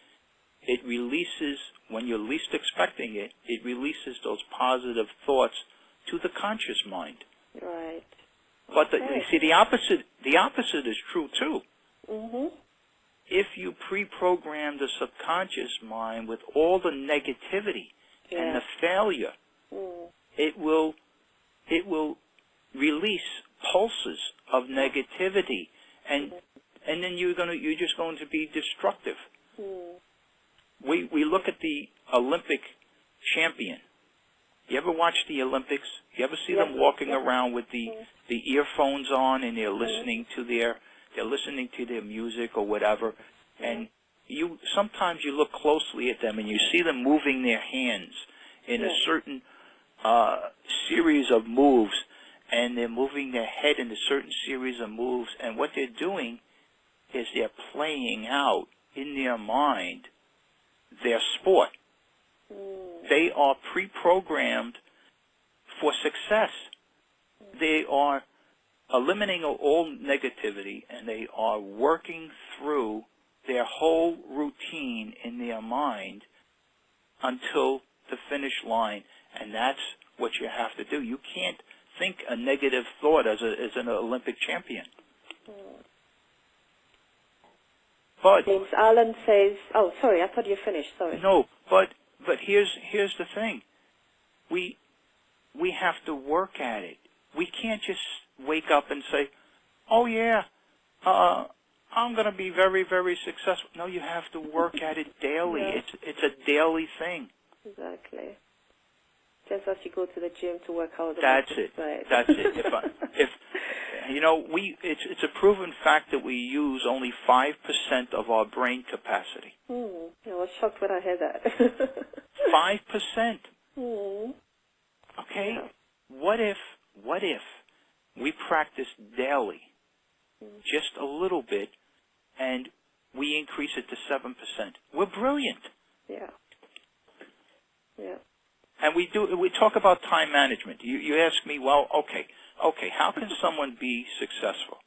it releases, when you're least expecting it, it releases those positive thoughts to the conscious mind. Right. But you see, the opposite is true too. Mm-hmm. If you pre-program the subconscious mind with all the negativity and the failure, it will release pulses of negativity, and then you're just going to be destructive. We look at the Olympic champion. You ever watch the Olympics? You ever see them walking around with the earphones on, and they're listening to their music or whatever, and sometimes you look closely at them and you see them moving their hands in a certain series of moves, and they're moving their head in a certain series of moves, and what they're doing is they're playing out in their mind their sport. They are pre-programmed for success. They are eliminating all negativity, and they are working through their whole routine in their mind until the finish line, and that's what you have to do. You can't think a negative thought as an Olympic champion. But James Allen says, oh, sorry, I thought you finished, sorry. No, but here's the thing. We have to work at it. We can't just wake up and say, oh, yeah, I'm going to be very, very successful. No, you have to work at it daily. Yeah. It's a daily thing. Exactly. Just as you go to the gym to work out. That's it. Right. That's it. If you know, it's a proven fact that we use only 5% of our brain capacity. I was shocked when I heard that. 5%. Okay. Yeah. What if we practice daily, just a little bit, and we increase it to 7%? We're brilliant. Yeah. Yeah. And we talk about time management. You ask me, well, okay, how can someone be successful?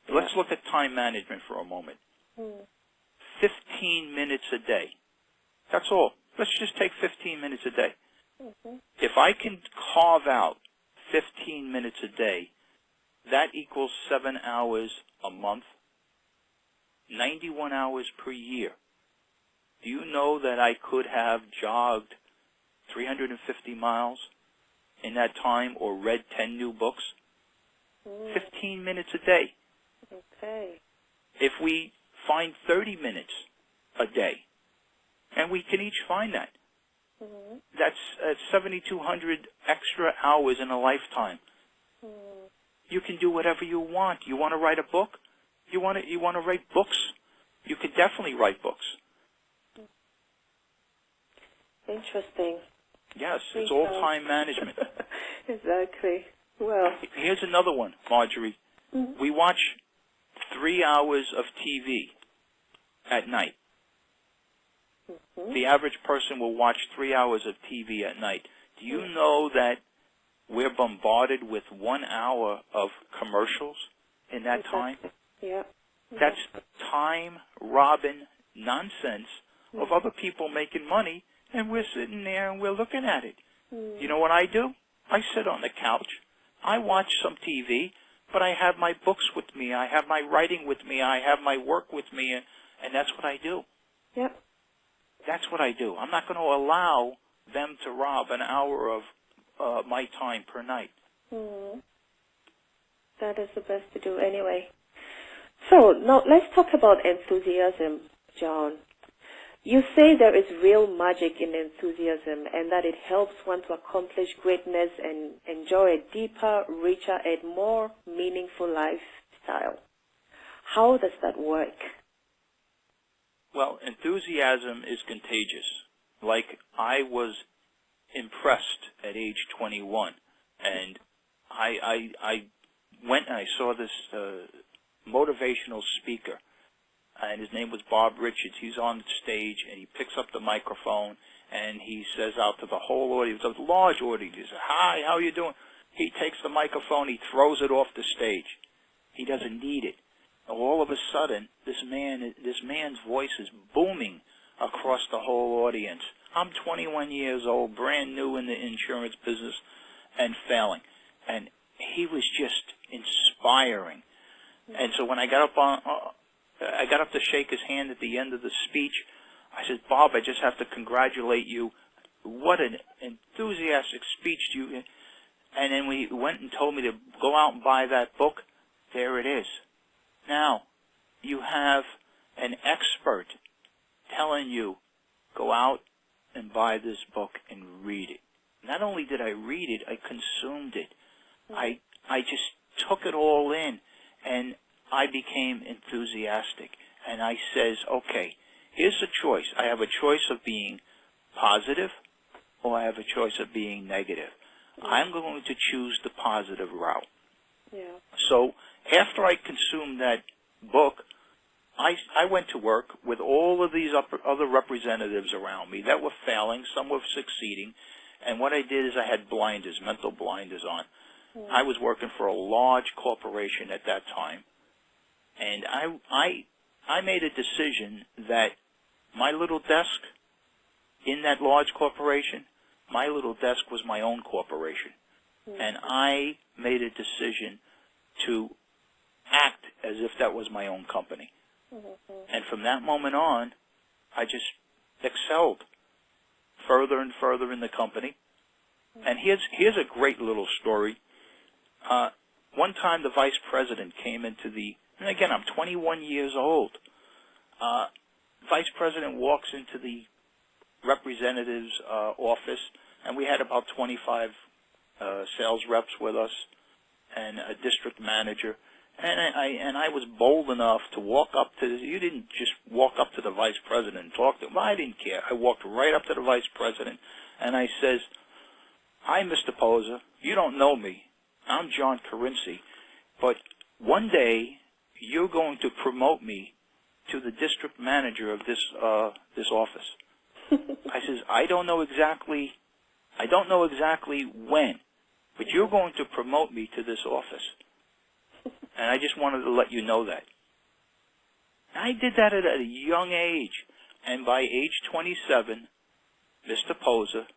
Yeah. Let's look at time management for a moment. 15 minutes a day. That's all. Let's just take 15 minutes a day. If I can carve out 15 minutes a day, that equals 7 hours a month, 91 hours per year. Do you know that I could have jogged 350 miles in that time or read 10 new books? 15 minutes a day. Okay. If we find 30 minutes a day, and we can each find that, that's 7,200 extra hours in a lifetime. You can do whatever you want. You want to write a book? You want to write books? You can definitely write books. Interesting. Yes, it's all time management. Exactly. Well. Here's another one, Marjorie. We watch 3 hours of TV at night. The average person will watch 3 hours of TV at night. Do you know that we're bombarded with 1 hour of commercials in that time? Yeah. That's time-robbing nonsense of other people making money, and we're sitting there and we're looking at it. You know what I do? I sit on the couch. I watch some TV, but I have my books with me. I have my writing with me. I have my work with me, and that's what I do. Yep. That's what I do. I'm not going to allow them to rob an hour of my time per night. That is the best to do anyway. So now let's talk about enthusiasm, John. You say there is real magic in enthusiasm and that it helps one to accomplish greatness and enjoy a deeper, richer, and more meaningful lifestyle. How does that work? Well, enthusiasm is contagious. Like, I was impressed at age 21, and I went and I saw this motivational speaker, and his name was Bob Richards. He's on the stage, and he picks up the microphone, and he says out to the whole audience, a large audience, he says, "Hi, how you doing?" He takes the microphone, he throws it off the stage. He doesn't need it. All of a sudden, this man's voice is booming across the whole audience. I'm 21 years old, brand new in the insurance business, and failing. And he was just inspiring. And so when I got up to shake his hand at the end of the speech, I said, "Bob, I just have to congratulate you. What an enthusiastic speech you." And then we went and told me to go out and buy that book. There it is. Now, you have an expert telling you, go out and buy this book and read it. Not only did I read it, I consumed it. I just took it all in, and I became enthusiastic. And I says, okay, here's a choice. I have a choice of being positive, or I have a choice of being negative. I'm going to choose the positive route. Yeah. So after I consumed that book, I went to work with all of these other representatives around me that were failing, some were succeeding, and what I did is I had blinders, mental blinders on. I was working for a large corporation at that time, and I made a decision that my little desk in that large corporation, my little desk was my own corporation. And I made a decision to act as if that was my own company. And from that moment on, I just excelled further and further in the company. And here's a great little story. One time the vice president came into and again, I'm 21 years old. Vice president walks into the representative's office, and we had about 25 sales reps with us and a district manager. And I was bold enough to walk up to you didn't just walk up to the vice president and talk to him. I didn't care. I walked right up to the vice president, and I says, "Hi, Mr. Posa. You don't know me. I'm John Carinci, but one day you're going to promote me to the district manager of this office." I says, I don't know exactly when, but you're going to promote me to this office. And I just wanted to let you know that. And I did that at a young age. And by age 27, Mr. Posa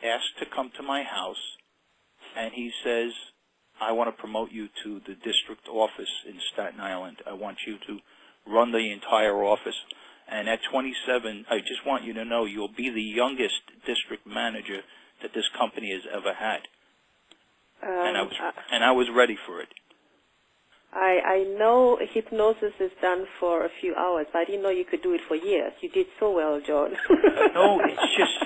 asked to come to my house, and he says, I want to promote you to the district office in Staten Island. I want you to run the entire office. And at 27, I just want you to know you'll be the youngest district manager that this company has ever had. And I was ready for it. I know hypnosis is done for a few hours, but I didn't know you could do it for years. You did so well, John. No, it's just,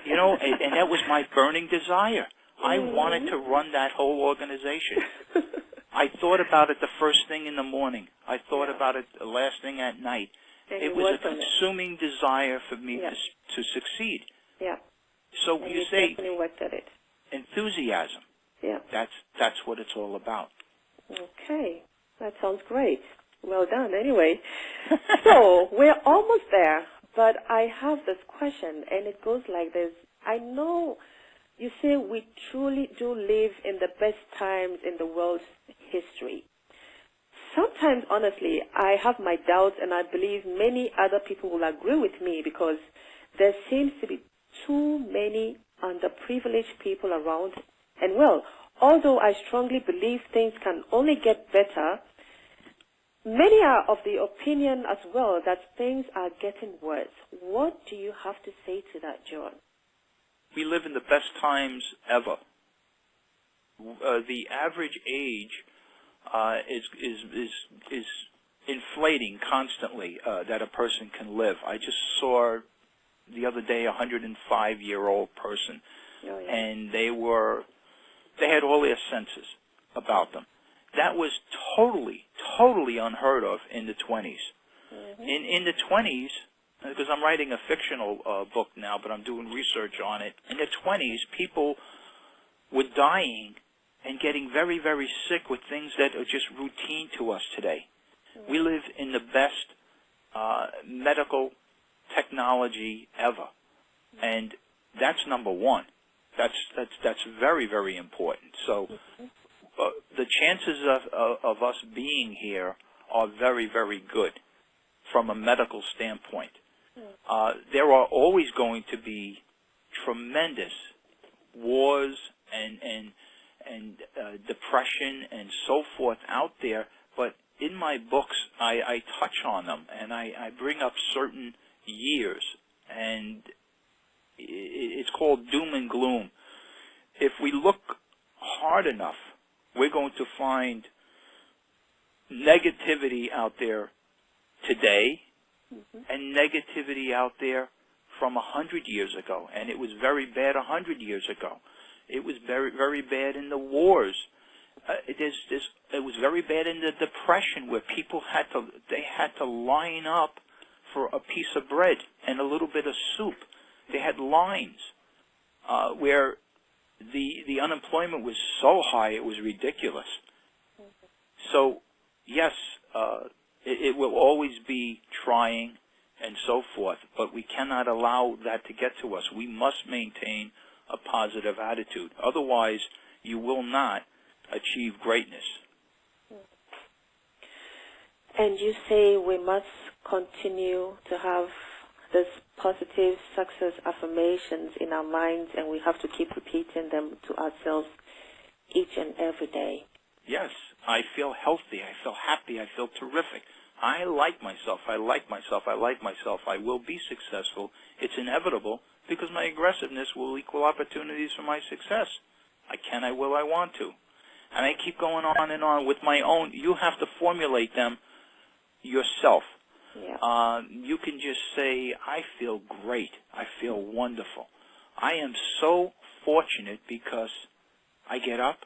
and that was my burning desire. I wanted to run that whole organization. I thought about it the first thing in the morning. I thought about it the last thing at night. And it was a consuming desire for me to succeed. Yeah. So and you say definitely worked at it. Enthusiasm. Yeah. That's what it's all about. Okay. That sounds great. Well done, anyway. So, we're almost there, but I have this question, and it goes like this. I know you say we truly do live in the best times in the world's history. Sometimes, honestly, I have my doubts, and I believe many other people will agree with me, because there seems to be too many underprivileged people around. And well, although I strongly believe things can only get better, many are of the opinion as well that things are getting worse. What do you have to say to that, John? We live in the best times ever. The average age is inflating constantly that a person can live. I just saw the other day a 105-year-old person, and they had all their senses about them. That was totally unheard of in the 20s. In the 20s, because I'm writing a fictional book now, but I'm doing research on it. In the 20s, people were dying and getting very, very sick with things that are just routine to us today. We live in the best medical technology ever, and that's number one. That's very, very important. So the chances of us being here are very, very good from a medical standpoint. There are always going to be tremendous wars and depression and so forth out there, but in my books I touch on them, and I bring up certain years, and it's called doom and gloom. If we look hard enough, we're going to find negativity out there today and negativity out there from 100 years ago. And it was very bad 100 years ago. It was very, very bad in the wars. It was very bad in the Depression, where people had to line up for a piece of bread and a little bit of soup. They had lines where the unemployment was so high it was ridiculous. So, yes, it will always be trying and so forth, but we cannot allow that to get to us. We must maintain a positive attitude. Otherwise, you will not achieve greatness. And you say we must continue to have this positive success affirmations in our minds, and we have to keep repeating them to ourselves each and every day. Yes, I feel healthy, I feel happy, I feel terrific. I like myself, I like myself, I like myself. I will be successful. It's inevitable because my aggressiveness will equal opportunities for my success. I can, I will, I want to. And I keep going on and on with my own. You have to formulate them yourself. Yeah. You can just say, I feel great. I feel wonderful. I am so fortunate because I get up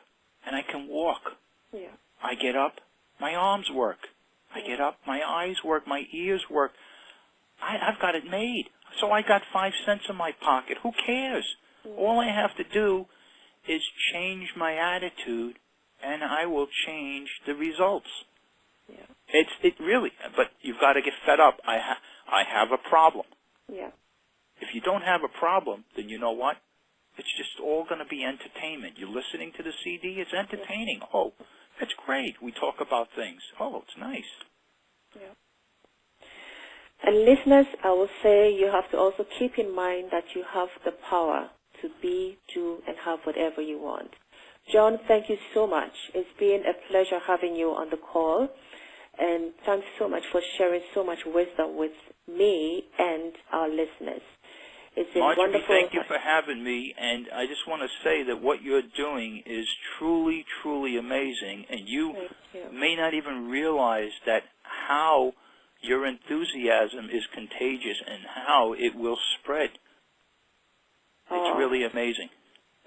and I can walk. Yeah. I get up, my arms work. I get up, my eyes work, my ears work. I've got it made. So I got 5 cents in my pocket. Who cares? All I have to do is change my attitude, and I will change the results. Yeah. It really, but you've got to get fed up. I have a problem. Yeah. If you don't have a problem, then you know what? It's just all going to be entertainment. You're listening to the CD, it's entertaining. Oh, that's great. We talk about things. Oh, it's nice. Yeah. And listeners, I will say you have to also keep in mind that you have the power to be, do, and have whatever you want. John, thank you so much. It's been a pleasure having you on the call. And thanks so much for sharing so much wisdom with me and our listeners. It's been wonderful. Thank you for having me, and I just want to say that what you're doing is truly, truly amazing, and you may not even realize that how your enthusiasm is contagious and how it will spread. It's really amazing.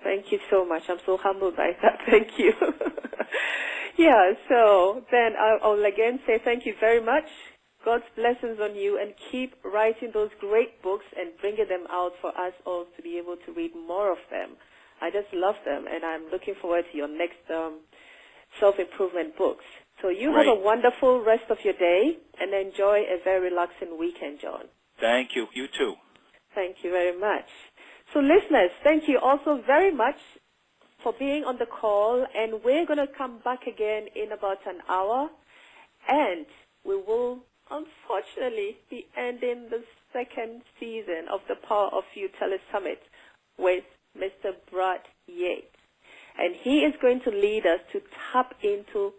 Thank you so much. I'm so humbled by that. Thank you. Yeah, so then I'll again say thank you very much. God's blessings on you, and keep writing those great books and bringing them out for us all to be able to read more of them. I just love them, and I'm looking forward to your next self-improvement books. So you have a wonderful rest of your day, and enjoy a very relaxing weekend, John. Thank you. You too. Thank you very much. So listeners, thank you also very much for being on the call, and we're going to come back again in about an hour, and we will unfortunately be ending the second season of the Power of You Telesummit with Mr. Brad Yates. And he is going to lead us to tap into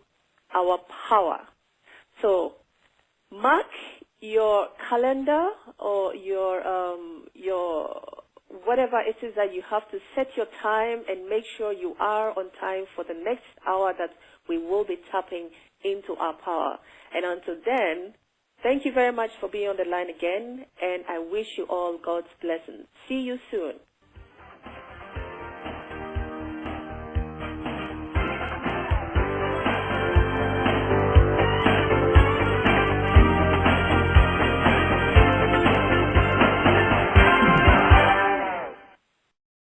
our power. So mark your calendar or your whatever it is that you have to set your time, and make sure you are on time for the next hour that we will be tapping into our power. And until then, thank you very much for being on the line again, and I wish you all God's blessings. See you soon.